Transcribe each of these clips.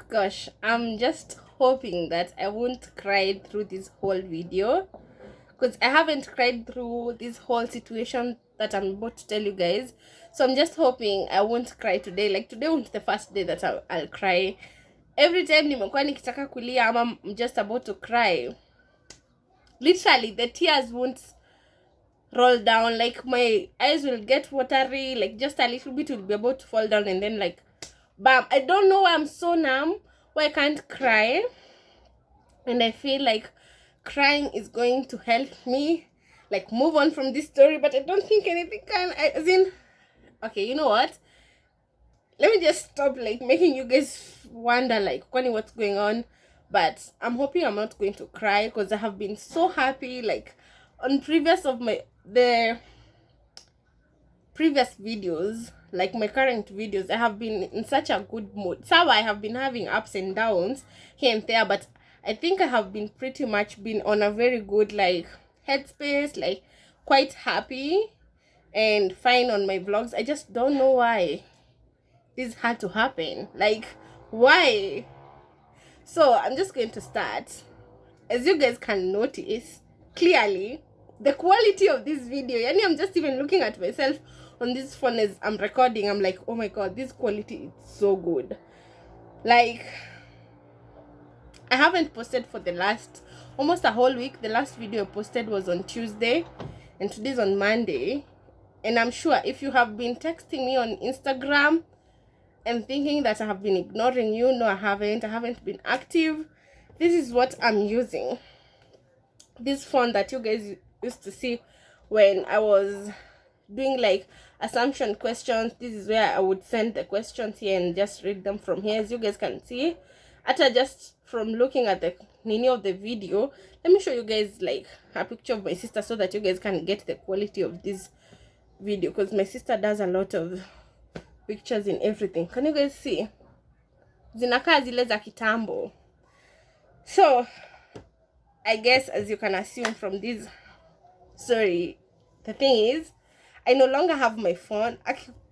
Gosh, I'm just hoping that I won't cry through this whole video, because I haven't cried through this whole situation that I'm about to tell you guys. So I'm just hoping I won't cry today. Like today won't be the first day that I'll cry. Every time nimekuwa nikitaka kulia ama I'm just about to cry, literally the tears won't roll down. Like my eyes will get watery, like just a little bit will be about to fall down, and then like bam. I don't know why I'm so numb, why I can't cry, and I feel like crying is going to help me like move on from this story, but I don't think anything can. As in, okay, you know what, let me just stop like making you guys wonder like what's going on. But I'm hoping I'm not going to cry, because I have been so happy. Like on the previous videos, like my current videos, I have been in such a good mood. So I have been having ups and downs here and there, but I think I have been pretty much been on a very good like headspace, like quite happy and fine on my vlogs. I just don't know why this had to happen. Like why? So I'm just going to start. As you guys can notice clearly, the quality of this video, yani I'm just even looking at myself on this phone as I'm recording, I'm like, oh my god, this quality is so good. Like I haven't posted for the last almost a whole week. The last video I posted was on Tuesday, and today's on Monday. And I'm sure if you have been texting me on Instagram and thinking that I have been ignoring you, no, I haven't been active. This is what I'm using. This phone that you guys used to see when I was doing like assumption questions, this is where I would send the questions here and just read them from here. As you guys can see, after just from looking at the nini of the video, let me show you guys like a picture of my sister so that you guys can get the quality of this video, because my sister does a lot of pictures and everything. Can you guys see? Zinakaa zile za kitambo. So I guess as you can assume from this, sorry, the thing is I no longer have my phone.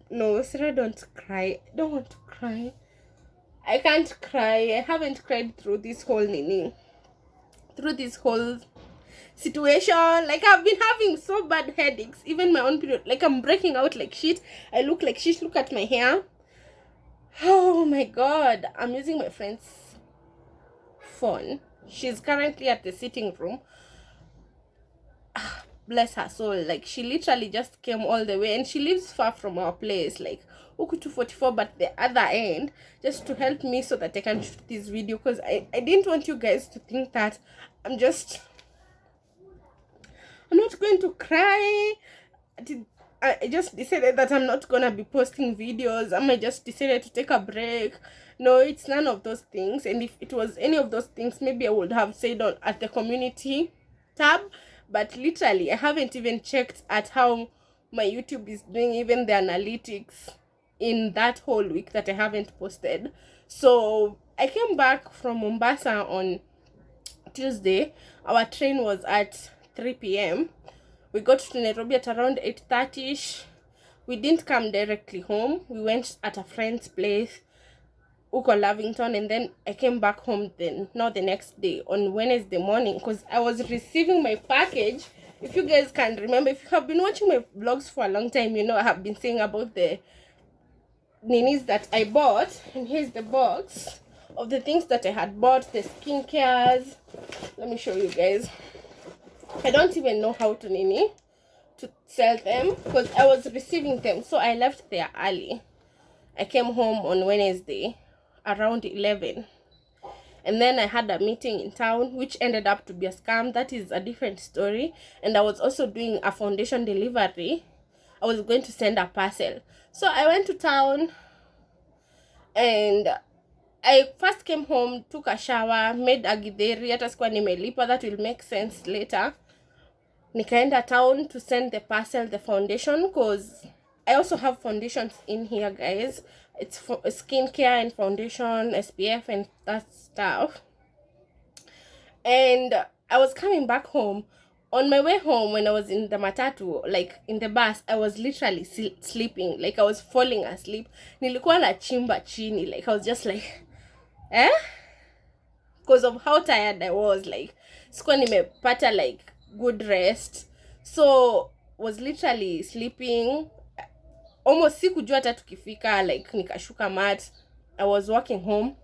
No, Sarah, don't cry. I don't want to cry. I can't cry. I haven't cried through this whole through this whole situation. Like I've been having so bad headaches, even my own period. Like I'm breaking out like shit. I look like shit. Look at my hair. Oh my god. I'm using my friend's phone. She's currently at the sitting room. Bless her soul. Like she literally just came all the way, and she lives far from our place, like Uku 244, but the other end, just to help me so that I can shoot this video, because I didn't want you guys to think that I'm not going to cry. I just decided that I'm not gonna be posting videos. I just decided to take a break. No, it's none of those things. And if it was any of those things, maybe I would have said on at the community tab. But literally, I haven't even checked at how my YouTube is doing, even the analytics in that whole week that I haven't posted. So I came back from Mombasa on Tuesday. Our train was at 3 p.m. We got to Nairobi at around 8:30ish. We didn't come directly home. We went at a friend's place, Uko Lavington, and then I came back home the next day on Wednesday morning, because I was receiving my package. If you guys can remember, if you have been watching my vlogs for a long time, you know I have been saying about the ninis that I bought, and here's the box of the things that I had bought, the skincares. Let me show you guys. I don't even know how to sell them, because I was receiving them, so I left there early. I came home on Wednesday around 11, and then I had a meeting in town which ended up to be a scam. That is a different story. And I was also doing a foundation delivery. I was going to send a parcel, so I went to town, and I first came home, took a shower, made a githeri. Hata sikuwa nimelipa, that will make sense later. Nikaenda town to send the parcel, the foundation, because I also have foundations in here, guys. It's for skincare and foundation, SPF and that stuff. And I was coming back home. On my way home, when I was in the matatu, like in the bus, I was literally sleeping. Like I was falling asleep. Nilikuwa na chimba chini. Like I was just like, eh, because of how tired I was. Like sikuwa nimepata like good rest, so was literally sleeping almost sikujua hata tukifika, like nikashuka mat. I was walking home,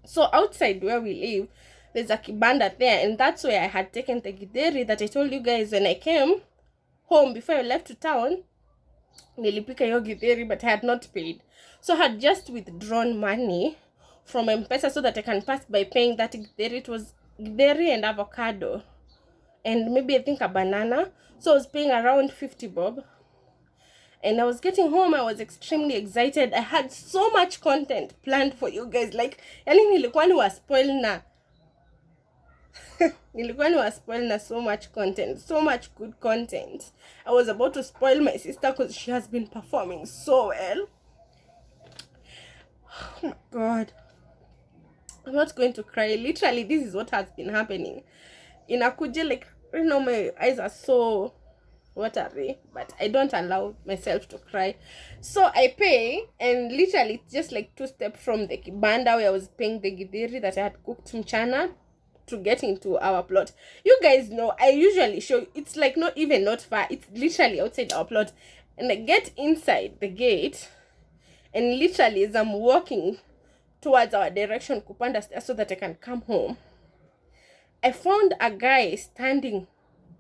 so outside where we live there's a kibanda there, and that's where I had taken the githeri that I told you guys when I came home before I left to town. Nilipika hiyo githeri, but I had not paid, so I had just withdrawn money from M-Pesa so that I can pass by paying that githeri. It was githeri and avocado and maybe I think a banana, so I was paying around 50 bob. And I was getting home, I was extremely excited. I had so much content planned for you guys. Like, yani nilikuwa ni waspoil na nilikuwa ni waspoil na so much content, so much good content. I was about to spoil my sister because she has been performing so well. Oh my god, I'm not going to cry. Literally, this is what has been happening. Inakuja, like, you know, my eyes are so watery, but I don't allow myself to cry. So I pay, and literally it's just like 2 steps from the kibanda where I was paying the githeri that I had cooked mchana to get into our plot. You guys know I usually show you, it's like not far, it's literally outside our plot. And I get inside the gate, and literally as I'm walking towards our direction kupanda stairs so that I can come home, I found a guy standing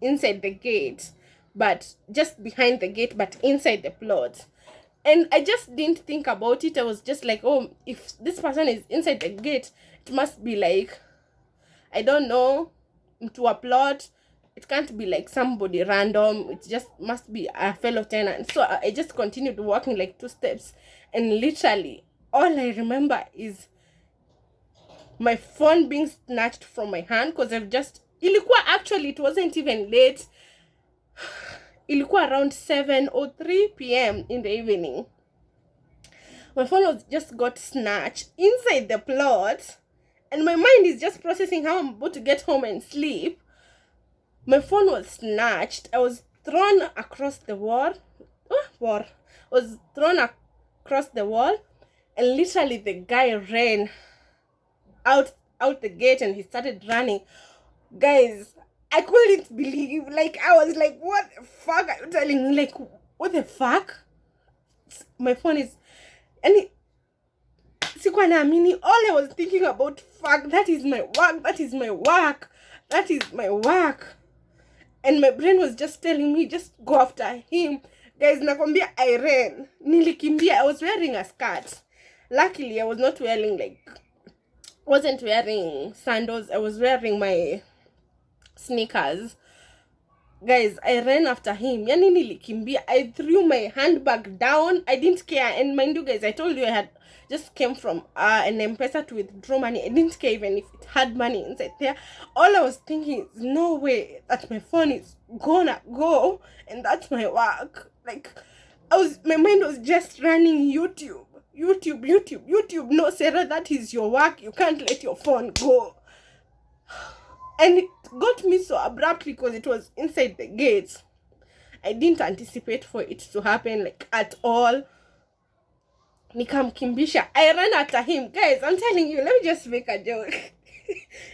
inside the gate, but just behind the gate, but inside the plot. And I just didn't think about it. I was just like, oh, if this person is inside the gate, it must be like, I don't know, to a plot. It can't be like somebody random. It just must be a fellow tenant. So I just continued walking like 2 steps, and literally all I remember is my phone being snatched from my hand, because I've just, actually it wasn't even late. Ilikuwa around 7:03 p.m. in the evening. My phone was just got snatched inside the plot, and my mind is just processing how I'm about to get home and sleep. My phone was snatched. I was thrown across the wall. Was thrown across the wall, and literally the guy ran out the gate, and he started running. Guys, I couldn't believe, like, I was like, what the fuck are you telling me? Like, what the fuck? My phone is, and sikuwa naamini. All I was thinking about, fuck, that is my work, that is my work, that is my work. And my brain was just telling me, just go after him. Guys, nakwambia, I ran. Nilikimbia. I was wearing a skirt. Luckily, I was not wearing, like, wasn't wearing sandals. I was wearing my sneakers. Guys, I ran after him. Yani nilikimbia. I threw my handbag down. I didn't care. And mind you guys, I told you I had just came from an M-Pesa to withdraw money. I didn't care even if it had money inside there. All I was thinking is, no way that my phone is gonna go, and that's my work. Like, my mind was just running YouTube. No, Sarah, that is your work. You can't let your phone go. And it got me so abruptly because it was inside the gates. I didn't anticipate for it to happen, like, at all. Nikamkimbisha. I ran after him. Guys, I'm telling you, let me just make a joke.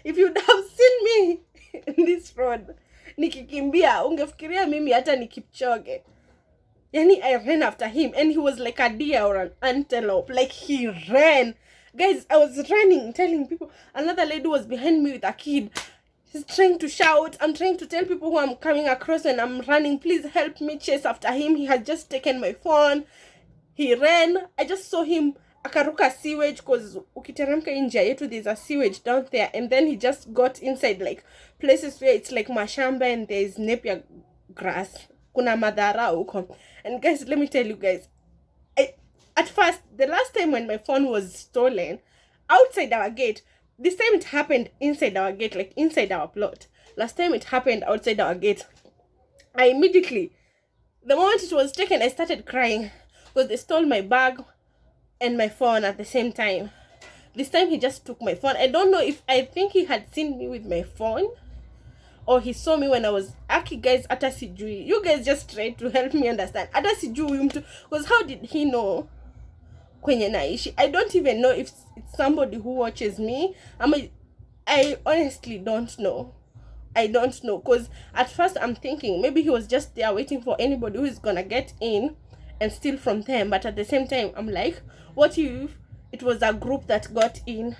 If you'd have seen me in this road, nikikimbia, ungefikiria mimi hata ni Kipchoge. Yani, I ran after him, and he was like a deer or an antelope. Like, he ran. Guys, I was running, telling people. Another lady was behind me with a kid. She's trying to shout. I'm trying to tell people who I'm coming across when I'm running, please help me chase after him. He had just taken my phone. He ran. I just saw him akaruka sewage, because ukiteremka njia yetu there's a sewage down there, and then he just got inside like places where it's like mashamba and there's napier grass. Kuna madhara huko. And guys, let me tell you guys, at first, the last time when my phone was stolen outside our gate, this time it happened inside our gate, like inside our plot. Last time it happened outside our gate. I immediately, the moment it was taken, I started crying because they stole my bag and my phone at the same time. This time he just took my phone. I don't know if, I think he had seen me with my phone, or he saw me when I was aki. Guys, ata sijui. You guys just try to help me understand. Ata sijui mtu, because how did he know kwenye naishi. I don't even know if it's somebody who watches me. I honestly don't know. I don't know, because at first I'm thinking maybe he was just there waiting for anybody who is gonna get in and steal from them. But at the same time, I'm like, what if it was a group that got in?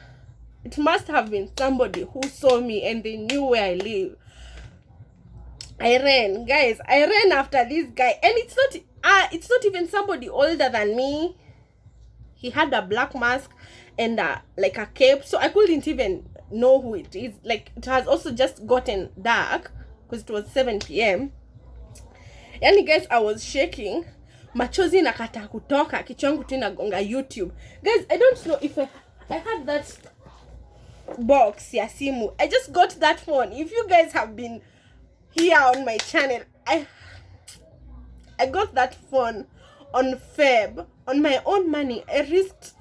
It must have been somebody who saw me and they knew where I live. I ran, guys. I ran after this guy, and it's not even somebody older than me. He had a black mask and like a cape, so I couldn't even know who it is. Like, it has also just gotten dark because it was 7 p.m. Yani guys, I was shaking, machozi nakata kutoka, kichwa changu tu inagonga YouTube. Guys, I don't know if I had that box ya simu. I just got that phone. If you guys have been here on my channel, I got that phone on Feb on my own money. I risked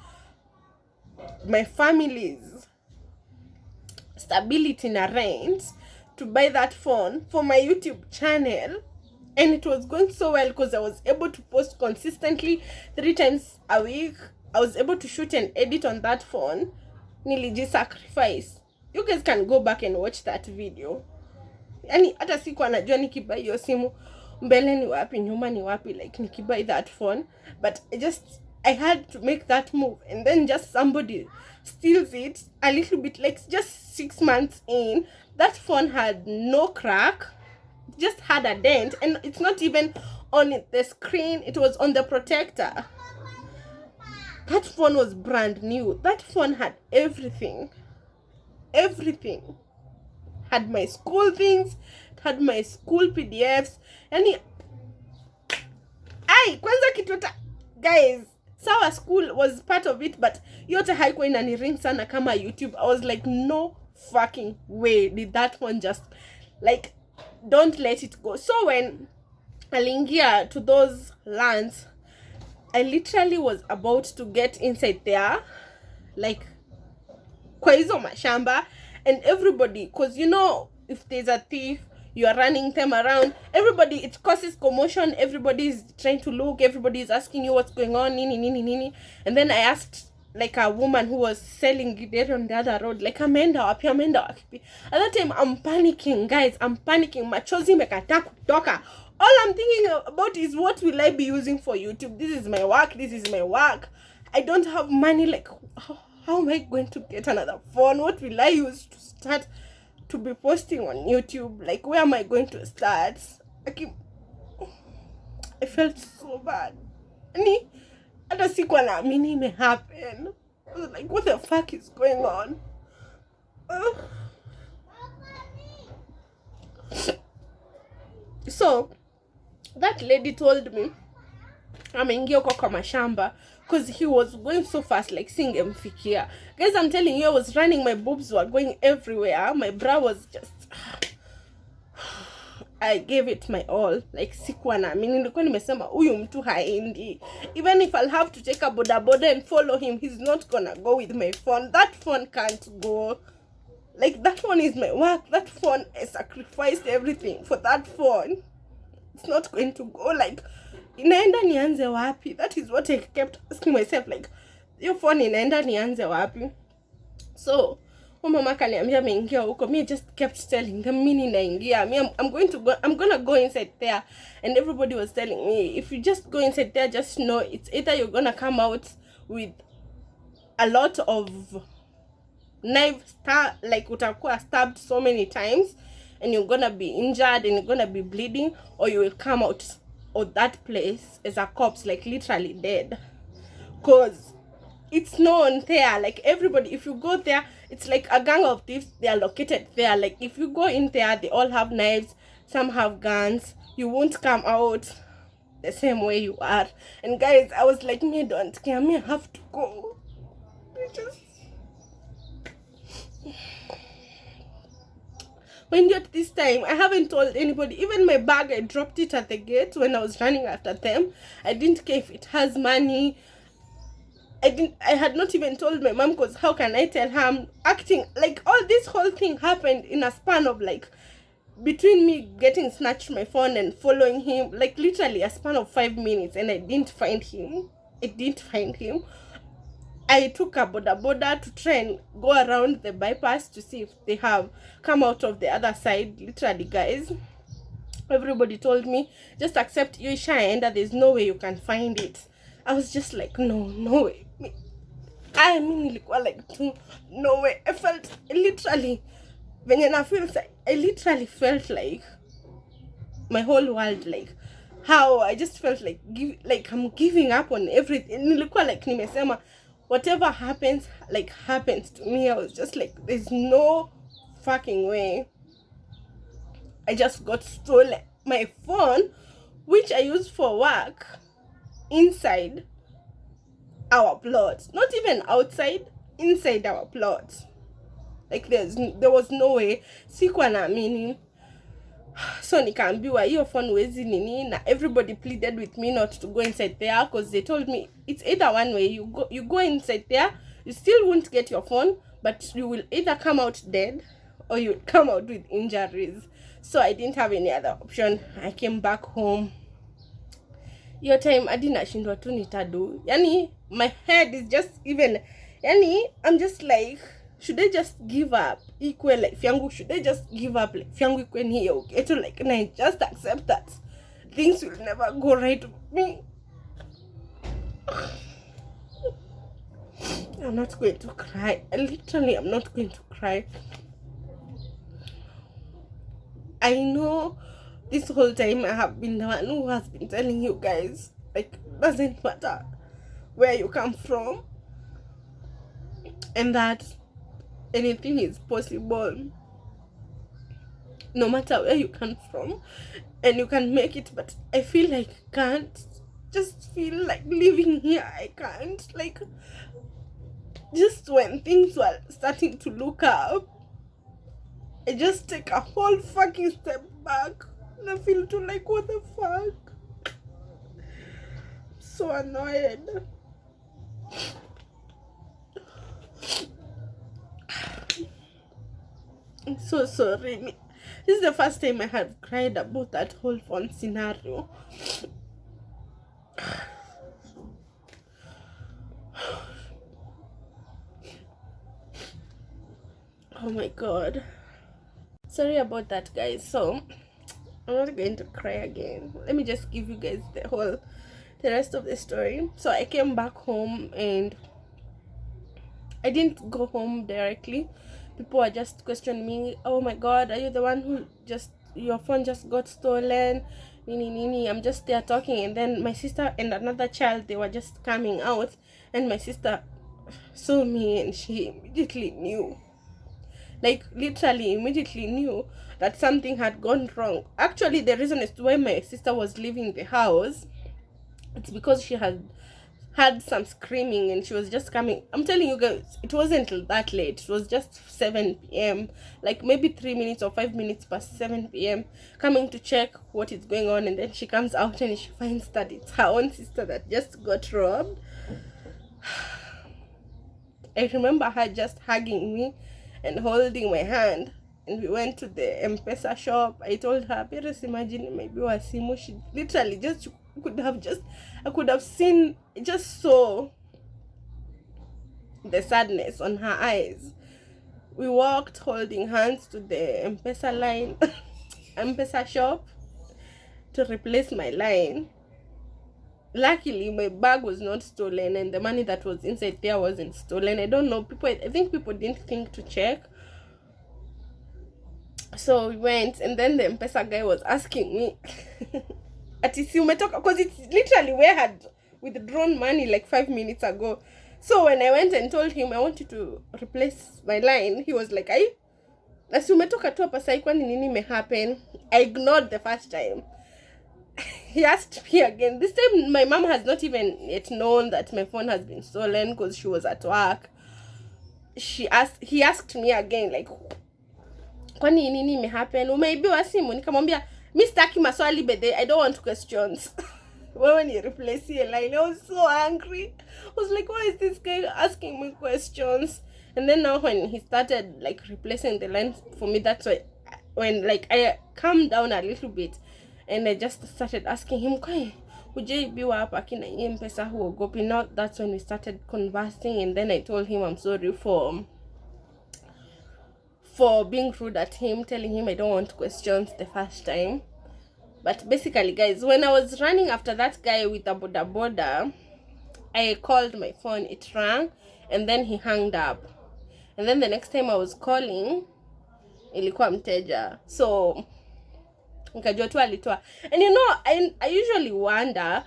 my family's stability in a rent to buy that phone for my YouTube channel, and it was going so well because I was able to post consistently 3 times a week. I was able to shoot and edit on that phone. Niliji sacrifice. You guys can go back and watch that video. Yani hata siku anajua nikibuy hiyo simu mbele ni wapi nyuma ni wapi, like nikibuy that phone, but I had to make that move, and then just somebody steals it a little bit, like just 6 months in. That phone had no crack, it just had a dent, and it's not even on the screen, it was on the protector. That phone was brand new. That phone had everything. Had my school things, had my school PDFs. Yani kwanza kitota, guys, sawa school was part of it, but yote haikuwa inaniring sana kama YouTube. I was like, no fucking way did that one just, like, don't let it go. So when aliingia to those lands, I literally was about to get inside there, like kwa hizo mashamba, and everybody, because you know, if there's a thief, you are running them around, everybody, it causes commotion, everybody is trying to look, everybody is asking you what's going on, nini. And then I asked like a woman who was selling it on the other road, like, amenda wapi. At that time, I'm panicking, guys. I'm panicking. Machozi mekata kutoka. All I'm thinking about is, what will I be using for YouTube? This is my work. I don't have money. Like, how am I going to get another phone? What will I use to start to be posting on YouTube? Like, where am I going to start? I felt so bad. Hata sikuwa naamini ime happen. I was like, what the fuck is going on? So that lady told me ameingia huko kwa mashamba, because he was going so fast, like singemfikia. Guys, I'm telling you, I was running, my boobs were going everywhere, my bra was just I gave it my all. Like, sikuwa naamini, nilikuwa nimesema huyu mtu haendi. Even if I'll have to take a boda and follow him, he's not gonna go with my phone. That phone can't go. Like, that phone is my work. That phone, I sacrificed everything for that phone. It's not going to go. Like, inaenda nianze wapi? That is what I kept asking myself. Like, your phone inaenda nianze wapi? So mama kaniambia ameingia huko. Me just kept telling them, mimi naingia. I'm gonna go inside there. And everybody was telling me, if you just go inside there, just know it's either you're gonna come out with a lot of like utakuwa stabbed so many times and you're gonna be injured and you're gonna be bleeding, or you will come out of that place as a corpse, like literally dead. Because it's known there, like everybody, if you go there, it's like a gang of thieves. They are located there. Like, if you go in there, they all have knives, some have guns. You won't come out the same way you are. And guys, I was like, me don't care, me I have to go. When at this time, I haven't told anybody. Even my bag, I dropped it at the gate when I was running after them. I didn't care if it has money. I had not even told my mom, because how can I tell her I'm acting? Like, all this whole thing happened in a span of, like, between me getting snatched my phone and following him, like literally a span of 5 minutes, and I didn't find him. I took a boda boda to try and go around the bypass to see if they have come out of the other side. Literally, guys, everybody told me, just accept you ishaenda, there's no way you can find it. I was just like, no way. I mean, like, no way. I felt literally, when I feel like, I literally felt like my whole world, like how I just felt like I'm giving up on everything. Nilikuwa like nimesema whatever happens, like happens to me. I was just like, there's no fucking way. I just got stolen my phone, which I use for work, inside our plot. Not even outside, inside our plot. Like there was no way. Sikuwa naamini. So nikaambiwa hiyo phone wezi nini, na everybody pleaded with me not to go inside there because they told me it's either one way, you go inside there, you still won't get your phone, but you will either come out dead or you will come out with injuries. So I didn't have any other option. I came back home. Your time hadi nashindwa tu nitadu. Yani my head is just even, yani I'm just like, should I just give up? Equal life yangu, should I just give up life yangu ikwe ni hiyo? Okay, to like, and I just accept that things will never go right with me. I'm not going to cry. Literally, I'm not going to cry. I know this whole time I have been the one who has been telling you guys, like, doesn't matter where you come from, and that anything is possible no matter where you come from, and you can make it. But I feel like I can't. Just feel like living here, I can't. Like, just when things were starting to look up, I just take a whole fucking step back, and I feel too like, what the fuck? So annoyed. I'm so sorry. This is the first time I have cried about that whole phone scenario. Oh my god. Sorry about that, guys. So I'm not going to cry again. Let me just give you guys the rest of the story. So I came back home, and I didn't go home directly. People were just questioning me, oh my god, are you the one who your phone just got stolen? Nini. I'm just there talking, and then my sister and another child, they were just coming out, and my sister saw me, and she immediately knew. Like, literally immediately knew that something had gone wrong. Actually, the reason as to why my sister was leaving the house, it's because she had some screaming, and she was just coming. I'm telling you guys, it wasn't that late. It was just 7 p.m. Like maybe 3 minutes or 5 minutes past 7 p.m. coming to check what is going on, and then she comes out and she finds that it's her own sister that just got robbed. I remember her just hugging me and holding my hand, and we went to the M-Pesa shop. I told her, Paris, imagine maybe wasimu. She literally just I could have seen, just saw the sadness on her eyes. We walked holding hands to the M-Pesa line, M-Pesa shop, to replace my line. Luckily, my bag was not stolen, and the money that was inside there wasn't stolen. I don't know, I think people didn't think to check. So we went, and then the M-Pesa guy was asking me, Atisi umetoka, because it's literally where I had withdrawn money like 5 minutes ago. So when I went and told him I wanted to replace my line, he was like, "Ai, nasi umetoka tu hapa sai, kwani nini me happen?" I ignored the first time. He asked me again. This time my mom has not even yet known that my phone has been stolen because she was at work. He asked me again, like, kwani nini me happen? Umeibiwa simu? Nikamwambia, "Mi sitaki maswali bede, I don't want questions." When you replace your line, I was so angry. I was like, why is this guy asking me questions? And then now when he started like replacing the line for me, that's why when like I calmed down a little bit, and I just started asking him, hujaibiwa hapa kina hii mpesa huogopi. Now that's when we started conversing, and then I told him I'm sorry for being rude at him, telling him I don't want questions the first time. But basically, guys, when I was running after that guy with the boda, I called my phone, it rang, and then he hung up. And then the next time I was calling, ilikuwa mteja. So nikajua tu alitoa. And you know, I usually wonder,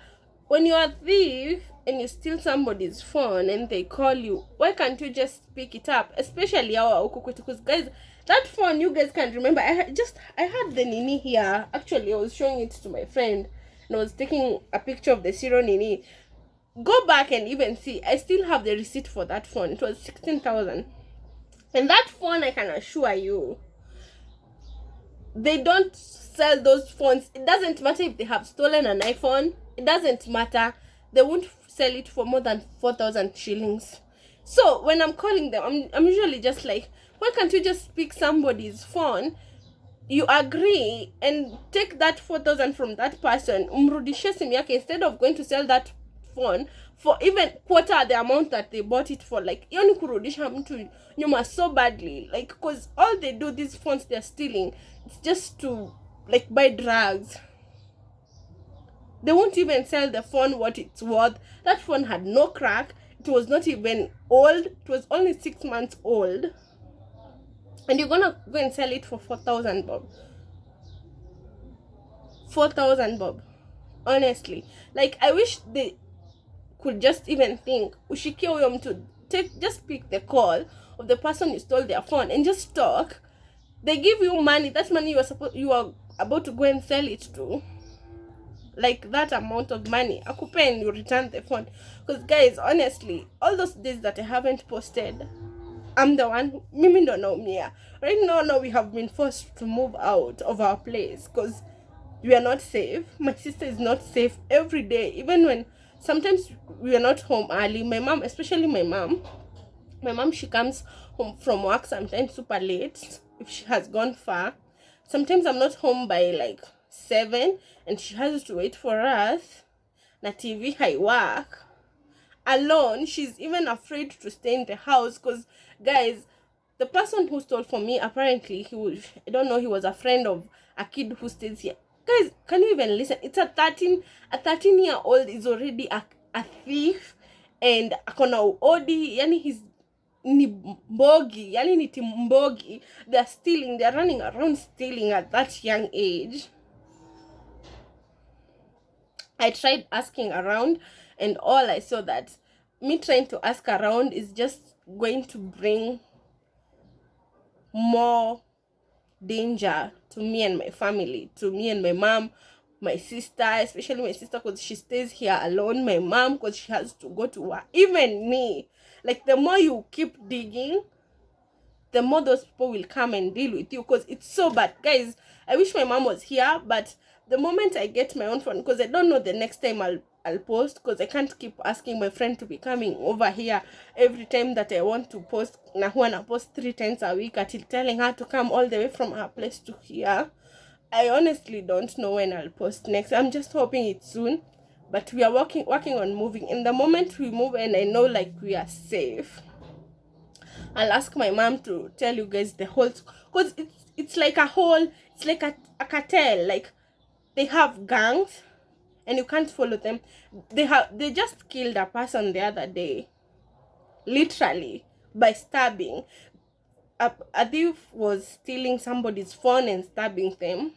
when you're a thief and you steal somebody's phone and they call you, why can't you just pick it up? Especially our ukukwetu, because guys, that phone, you guys can remember, I had the nini here. Actually, I was showing it to my friend and I was taking a picture of the zero nini. Go back and even see, I still have the receipt for that phone. It was 16,000. And that phone, I can assure you, they don't sell those phones. It doesn't matter if they have stolen an iPhone. It doesn't matter. They won't sell it for more than 4,000 shillings. So when I'm calling them, I'm usually just like, why can't you just pick somebody's phone? You agree and take that 4,000 from that person, umrudishie simu yake, instead of going to sell that phone for even quarter the amount that they bought it for. Like, yoni kurudisha mtu nyuma so badly, like, because all they do, these phones they're stealing, it's just to like buy drugs. They won't even sell the phone what it's worth. That phone had no crack. It was not even old. It was only 6 months old. And you're gonna go and sell it for 4,000 bob. 4,000 bob. Honestly. Like, I wish they could just even think, ushikie huyo mtu, just pick the call of the person you stole their phone and just talk. They give you money. That money you are about to go and sell it to. Like, that amount of money, akupe and you return the phone. Because guys, honestly, all those days that I haven't posted, I'm the one, mimi ndo naumia. Right now we have been forced to move out of our place because we are not safe. My sister is not safe every day, even when sometimes we are not home early. My mom, especially my mom, she comes home from work sometimes super late if she has gone far. Sometimes I'm not home by like 7 and she has to wait for us. Na TV high work alone. She's even afraid to stay in the house because, guys, the person who stole from me, apparently I don't know, he was a friend of a kid who stays here. Guys, can you even listen? It's a 13-year-old is already a thief, and akona odi, yani he's ni mbogi, yani ni timbogi. They're running around stealing at that young age. I tried asking around, and all I saw that me trying to ask around is just going to bring more danger to me and my family, to me and my mom, my sister, especially my sister because she stays here alone, my mom because she has to go to work, even me. Like, the more you keep digging, the more those people will come and deal with you, because it's so bad. Guys, I wish my mom was here, but the moment I get my own phone, because I don't know the next time I'll post, because I can't keep asking my friend to be coming over here every time that I want to post. Na huwa na post 3 times a week until telling her to come all the way from her place to here. I honestly don't know when I'll post next. I'm just hoping it's soon, but we are working on moving. In the moment we move and I know like we are safe, I'll ask my mom to tell you guys the whole, because it's like a whole, it's like a cartel. Like, they have gangs and you can't follow them. They just killed a person the other day, literally by stabbing. A thief was stealing somebody's phone and stabbing them,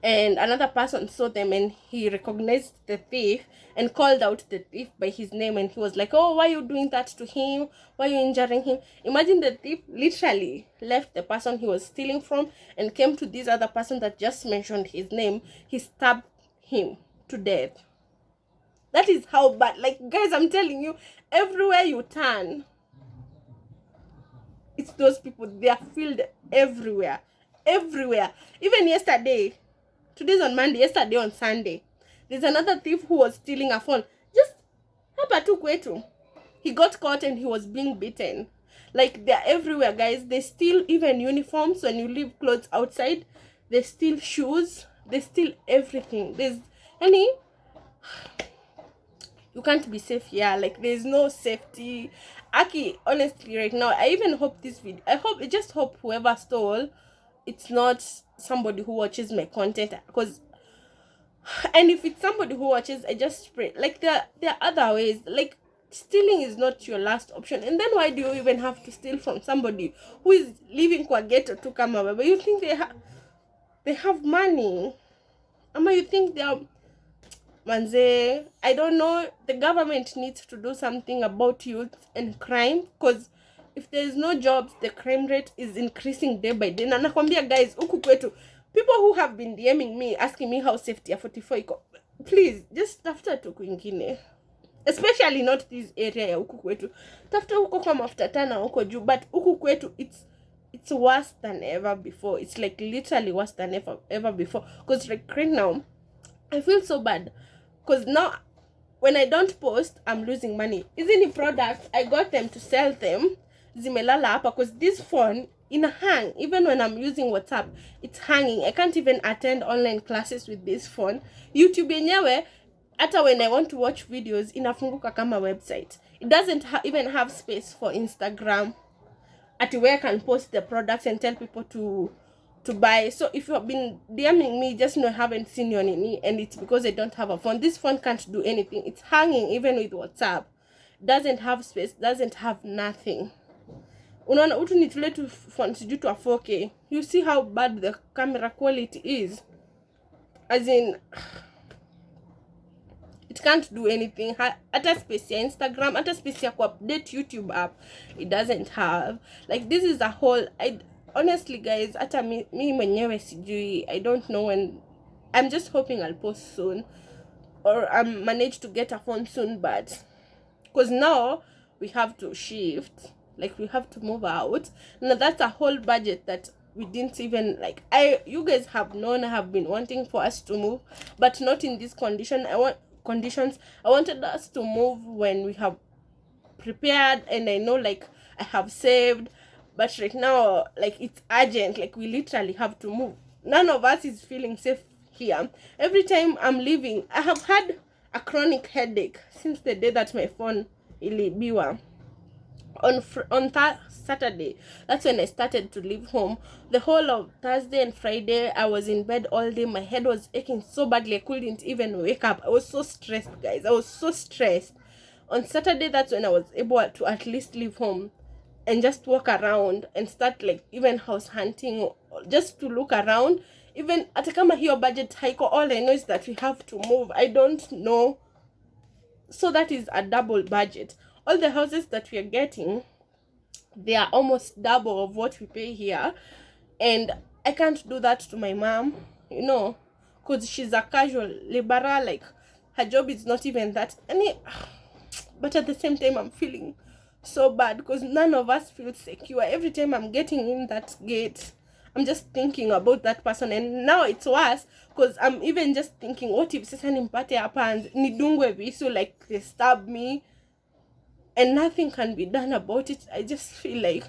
and another person saw them and he recognized the thief and called out the thief by his name, and he was like, oh, why are you doing that to him? Why are you injuring him? Imagine, the thief literally left the person he was stealing from and came to this other person that just mentioned his name. He stabbed him to death. That is how bad. Like, guys, I'm telling you, everywhere you turn, it's those people. They are filled everywhere. Even yesterday, today's on Monday, yesterday on Sunday, there's another thief who was stealing a phone. Just hapa tu kwetu. He got caught and he was being beaten. Like, they're everywhere, guys. They steal even uniforms when you leave clothes outside. They steal shoes. They steal everything. There's any, You can't be safe here. Like, there's no safety. Aki, honestly, right now, I even hope this video, I just hope whoever stole, it's not somebody who watches my content, because, and if it's somebody who watches, I just pray, like, there are other ways. Like, stealing is not your last option. And then why do you even have to steal from somebody who is living kwa ghetto to come away? But you think they have money? Ama, you think they are manze? I don't know. The government needs to do something about youth and crime, because if there is no jobs, the crime rate is increasing day by day. Na nakwambia guys, huku kwetu, people who have been DMing me asking me how safety ya 44 iko, please just tafuta tu kwingine, especially not this area ya huku kwetu. Tafuta huko kwa mafuta tana huko juu, but huku kwetu it's worse than ever before. It's like literally worse than ever before, because like right now I feel so bad, because now when I don't post, I'm losing money. Isn't it products I got them to sell them zimelala hapa, because this phone in a hang. Even when I'm using WhatsApp, it's hanging. I can't even attend online classes with this phone. YouTube yenyewe, hata when I want to watch videos, inafunguka kama website. It doesn't even have space for Instagram, at where I can post the products and tell people to buy. So if you have been DMing me, just know I haven't seen your nini, and it's because I don't have a phone. This phone can't do anything. It's hanging even with WhatsApp. Doesn't have space, doesn't have nothing. Unaona utu nitule tu phone siju to a 4K. You see how bad the camera quality is. As in, it can't do anything. Hata space ya Instagram, hata space ya update YouTube app, it doesn't have. Like, this is a whole, honestly guys, hata mi mwenyewe sijui. I don't know when. I'm just hoping I'll post soon, or I'll manage to get a phone soon, but because now we have to shift, like we have to move out. Now that's a whole budget that we didn't even, like, you guys have known I have been wanting for us to move, but not in this conditions. I wanted us to move when we have prepared, and I know, like, I have saved, but right now, like, it's urgent. Like, we literally have to move. None of us is feeling safe here. Every time I'm leaving, I have had a chronic headache since the day that my phone ilibiwa. On Saturday, that's when I started to leave home. The whole of Thursday and Friday, I was in bed all day. My head was aching so badly, I couldn't even wake up. I was so stressed, guys. I was so stressed. On Saturday, that's when I was able to at least leave home and just walk around and start, like, even house hunting, just to look around. Even atakama hiyo budget haiko, all I know is that we have to move. I don't know. So that is a double budget. All the houses that we are getting, they are almost double of what we pay here, and I can't do that to my mom, you know, because she's a casual laborer. Like, her job is not even that any. But at the same time, I'm feeling so bad because none of us feel secure. Every time I'm getting in that gate, I'm just thinking about that person. And now it's worse because I'm even just thinking, what if sasa nimpate hapa and nidungwe visu, like they stab me and nothing can be done about it. I just feel like,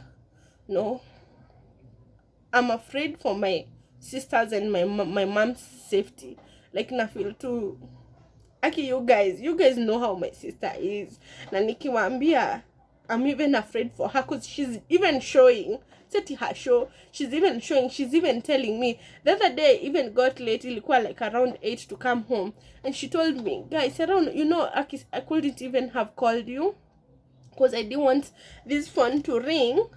no, I'm afraid for my sisters and my mom's safety. Like, na feel too. Aki, you guys know how my sister is. Na nikiwaambia, I'm even afraid for her because she's even showing. Seti her show. She's even showing. She's even telling me. The other day, even got late. Ilikuwa like around 8 to come home. And she told me, guys, around, you know, Aki, I couldn't even have called you because I didn't want this phone to ring.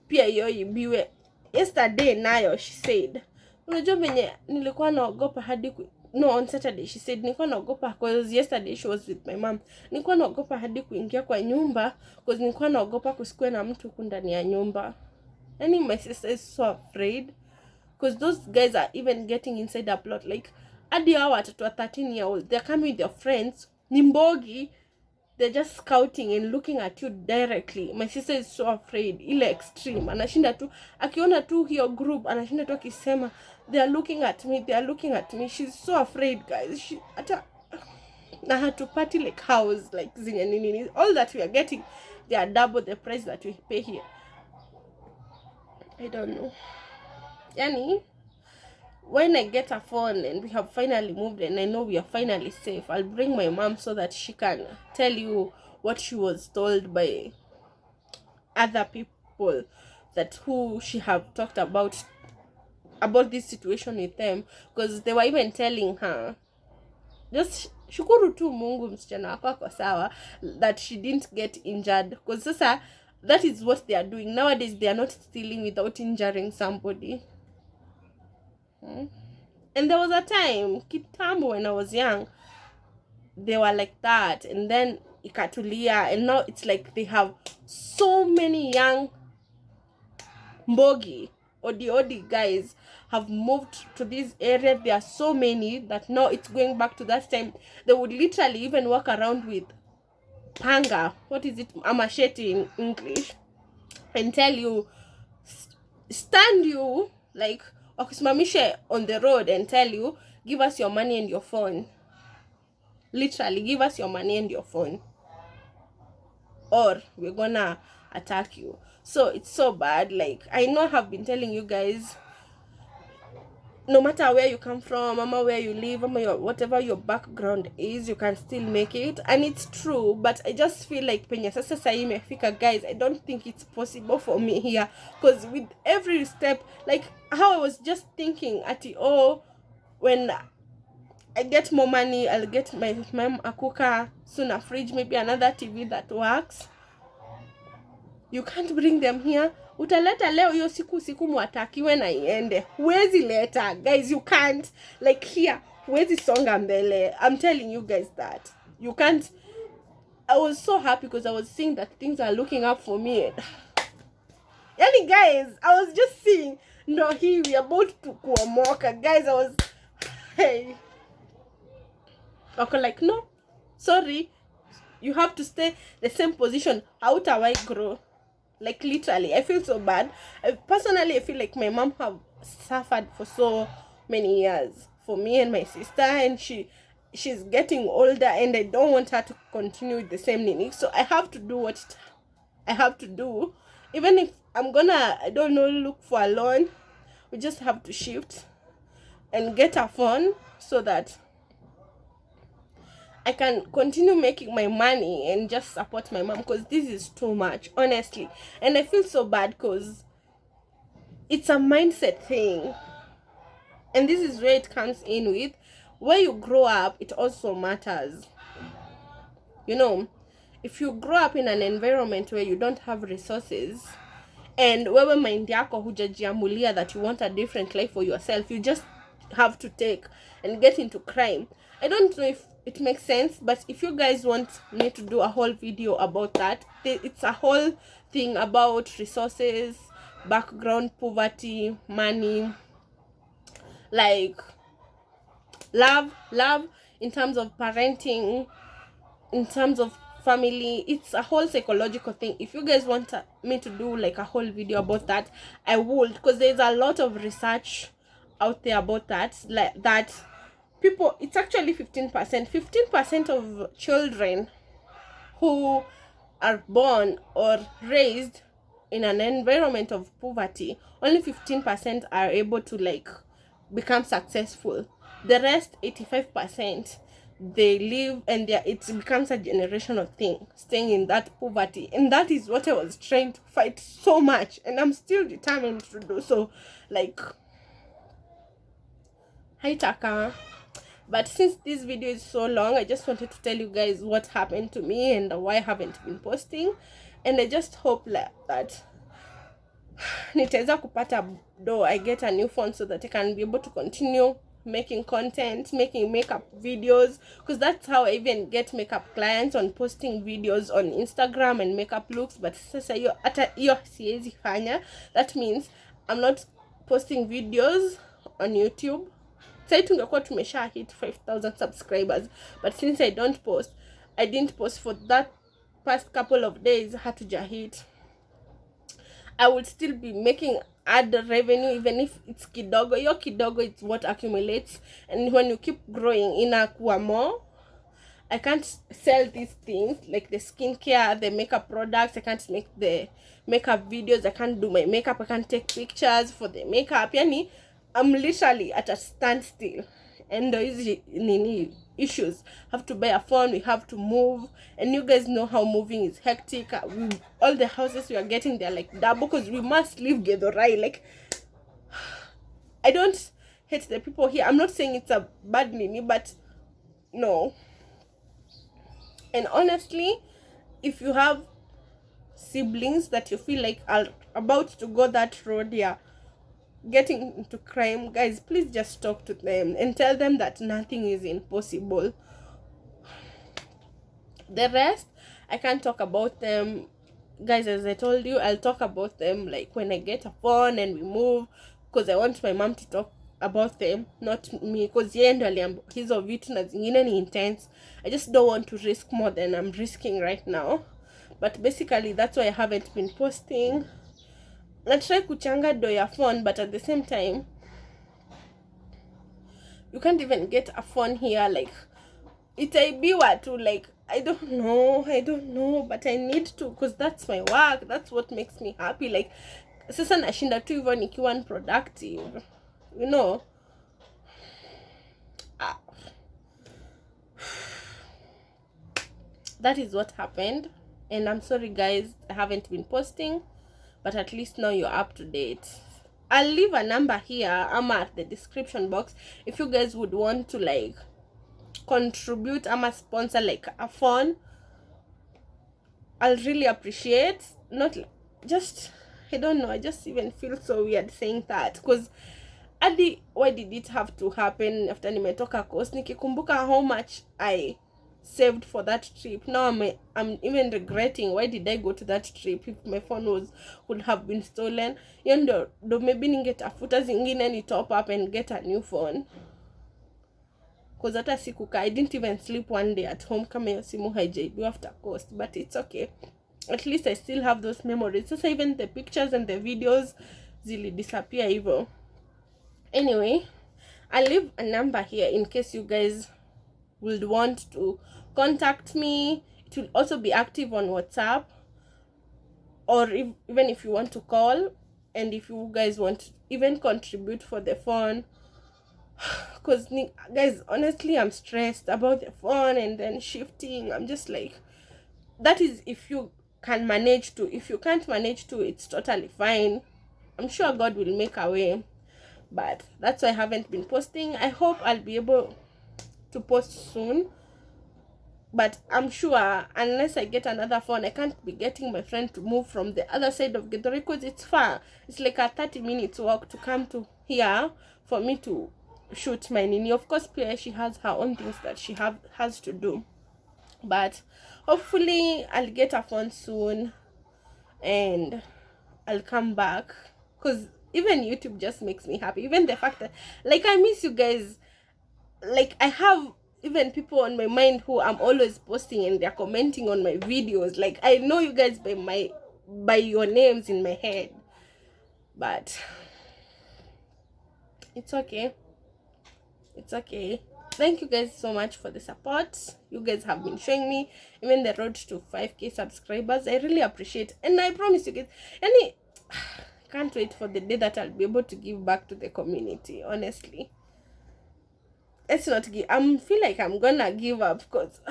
Pia yo ibiwe. Yesterday nayo, she said, unajua venye nilikuwa naogopa hadi no, on Saturday she said nilikuwa naogopa because yesterday she was with my mom. Nilikuwa naogopa hadi kuingia kwa nyumba because nilikuwa naogopa kusikue na mtu ndani ya nyumba. And my sister is so afraid because those guys are even getting inside a plot. Like, hadi hao watoto 13-year-old, they're coming with their friends, nimbogi, they're just scouting and looking at you directly. My sister is so afraid, ile extreme. Anashinda tu akiona tu hiyo group, anashinda tu akisema they are looking at me. She's so afraid, guys. She ata na hatupati like house, like zinye nini. All that we are getting, they are double the price that we pay here. I don't know. Yani, when I get a phone and we have finally moved and I know we are finally safe, I'll bring my mom so that she can tell you what she was told by other people that who she have talked about this situation with them, because they were even telling her, just shukuru tu Mungu msichana wako ako sawa, that she didn't get injured, because sasa that is what they are doing nowadays. They are not stealing without injuring somebody. And there was a time kitambo when I was young, they were like that, and then ikatulia, and now it's like they have so many young mbogi odi guys have moved to this area. There are so many that now it's going back to that time. They would literally even walk around with panga, what is it, a machete in English, and tell you, stand you, like wakusimamishe on the road and tell you, give us your money and your phone. Literally, give us your money and your phone, or we're gonna attack you. So it's so bad. Like, I know I have been telling you guys, no matter where you come from, mama, where you live, mama, whatever your background is, you can still make it. And it's true, but I just feel like penye sasa sai imefika, guys, I don't think it's possible for me here, because with every step, like how I was just thinking at when I get more money, I'll get my mom a cooker, soon a fridge, maybe another TV that works. You can't bring them here. Utaleta leo hiyo siku mwatakiwe na iende. Huwezi leta, guys, you can't. Like here, huwezi songa mbele. I'm telling you guys that. You can't. I was so happy because I was seeing that things are looking up for me. Yani guys, I was just seeing, no, here we are about to kuomoka. Guys, I was, hey. Okay, like, no, sorry. You have to stay the same position. How do I grow? Like, literally, I feel so bad. Personally, I feel like my mom have suffered for so many years for me and my sister, and she's getting older, and I don't want her to continue with the same nini. So I have to do what I have to do. Even if I'm gonna, I don't know, look for a loan, we just have to shift and get a phone so that I can continue making my money and just support my mom, because this is too much, honestly. And I feel so bad because it's a mindset thing. And this is where it comes in with, where you grow up, it also matters. You know, if you grow up in an environment where you don't have resources, and wewe mind yako hujajiamulia that you want a different life for yourself, you just have to take and get into crime. I don't know if it makes sense, but if you guys want me to do a whole video about that, it's a whole thing about resources, background, poverty, money, like love in terms of parenting, in terms of family. It's a whole psychological thing. If you guys want me to do like a whole video about that, I would, because there's a lot of research out there about that, like that people, it's actually 15% of children who are born or raised in an environment of poverty, only 15% are able to like become successful. The rest 85%, they live, and it becomes a generational thing, staying in that poverty. And that is what I was trying to fight so much, and I'm still determined to do so. Like, hi Taka. But since this video is so long, I just wanted to tell you guys what happened to me and why I haven't been posting. And I just hope that nitaweza kupata do, I get a new phone so that I can be able to continue making content, making makeup videos, because that's how I even get makeup clients, on posting videos on Instagram and makeup looks. But sasa hiyo hata hiyo siwezi fanya. That means I'm not posting videos on YouTube. Say tungekuwa tumesha hit 5,000 subscribers, but since I didn't post for that past couple of days, hatuja hit. I would still be making ad revenue, even if it's kidogo. Your kidogo, it's what accumulates, and when you keep growing, inakuwa more. I can't sell these things like the skincare, the makeup products. I can't make the makeup videos. I can't do my makeup. I can't take pictures for the makeup. Yani, I'm literally at a standstill, and there is issues. Have to buy a phone, we have to move, and you guys know how moving is hectic. All the houses we are getting, they're like double, because we must leave Gedorai. Like, I don't hate the people here. I'm not saying it's a bad nini, but no. And honestly, if you have siblings that you feel like are about to go that road, yeah, getting into crime, guys, please just talk to them and tell them that nothing is impossible. The rest, I can't talk about them, guys. As I told you, I'll talk about them like when I get a phone and we move, because I want my mom to talk about them, not me, because yeye ndo hizo vitu na zingine ni intense. I just don't want to risk more than I'm risking right now. But basically that's why I haven't been posting. I try kuchanga do ya phone, but at the same time you can't even get a phone here. Like, itaibiwa tu, like, I don't know, but I need to, because that's my work, that's what makes me happy. Like, sasa nashinda tu hivyo nikiwa unproductive, you know. That is what happened, and I'm sorry guys, I haven't been posting, but at least now you're up to date. I'll leave a number here, at the description box, if you guys would want to like contribute, sponsor like a phone. I'll really appreciate. Not just, I don't know, I just even feel so weird saying that, because why did it have to happen after nimetoka coast? Nikikumbuka how much I saved for that trip, now I'm even regretting, why did I go to that trip if my phone would have been stolen? Ndo maybe ningetafuta zingine ni top up and get a new phone, because hata sikuka, I didn't even sleep one day at home kama hiyo simu haijaibiwa after coast. But it's okay, at least I still have those memories. So even the pictures and the videos zili disappear hivyo. Anyway, I'll leave a number here in case you guys would want to contact me. It will also be active on WhatsApp, or even if you want to call, and if you guys want to even contribute for the phone, because guys, honestly, I'm stressed about the phone and then shifting. I'm just like, that is if you can manage to. If you can't manage to, it's totally fine. I'm sure God will make a way. But that's why I haven't been posting. I hope I'll be able to post soon, but I'm sure unless I get another phone, I can't be getting my friend to move from the other side of Githeri, because it's far. It's like a 30 minutes walk to come to here for me to shoot my nini. Of course, Pia, she has her own things that she has to do, but hopefully I'll get a phone soon and I'll come back, because even YouTube just makes me happy. Even the fact that, like, I miss you guys. Like, I have even people on my mind who I'm always posting and they're commenting on my videos. Like, I know you guys by your names in my head, but it's okay. It's okay. Thank you guys so much for the support you guys have been showing me, even the road to 5k subscribers. I really appreciate, and I promise you guys, can't wait for the day that I'll be able to give back to the community. Honestly, let's not give. I feel like I'm gonna give up, because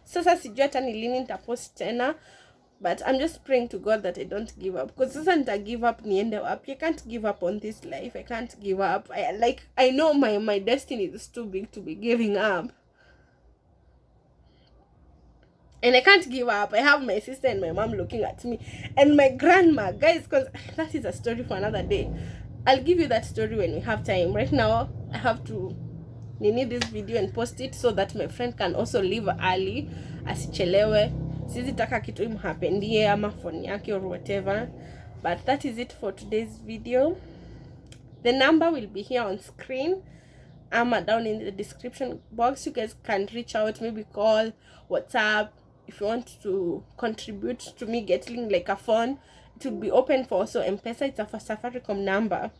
sasa sijui hata ni lini nitapost tena, but I'm just praying to God that I don't give up, because sasa nita give up niende wapi? I can't give up on this life. I can't give up. I know my destiny is too big to be giving up, and I can't give up. I have my sister and my mom looking at me, and my grandma, guys, because that is a story for another day. I'll give you that story when we have time. Right now, I have to need this video and post it so that my friend can also leave early, asichelewe. Sizi taka kitu imhapendie ama phone yake or whatever. But that is it for today's video. The number will be here on screen, down in the description box. You guys can reach out, maybe call, WhatsApp. If you want to contribute to me getting like a phone, it will be open for also M-Pesa. It's a Safaricom number.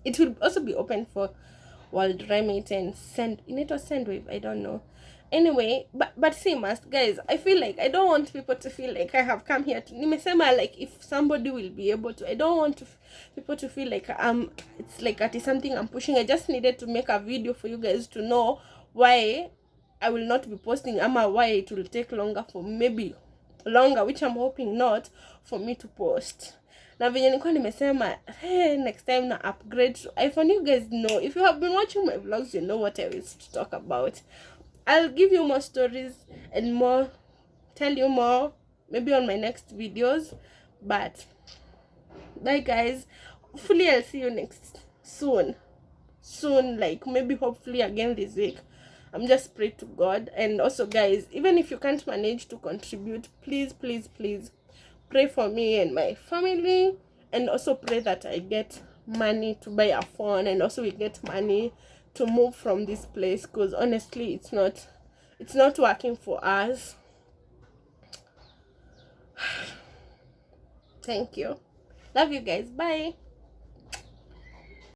It will also be open for World Remit and Sendwave. I don't know. Anyway, but see, must guys, I feel like I don't want people to feel like I have come here to nimesema, like if somebody will be able to, I don't want people to feel like it's like it is something I'm pushing. I just needed to make a video for you guys to know why I will not be posting, why it will take longer, for maybe longer, which I'm hoping not, for me to post. Na venye nilikuwa nimesema, hey, next time na upgrade to iPhone. You guys know, if you have been watching my vlogs, you know what I wish to talk about. I'll give you more stories and more, tell you more maybe on my next videos. But bye guys, hopefully I'll see you next soon, like maybe hopefully again this week. I'm just pray to God. And also guys, even if you can't manage to contribute, please pray for me and my family, and also pray that I get money to buy a phone, and also we get money to move from this place, because honestly it's not working for us. Thank you, love you guys, bye.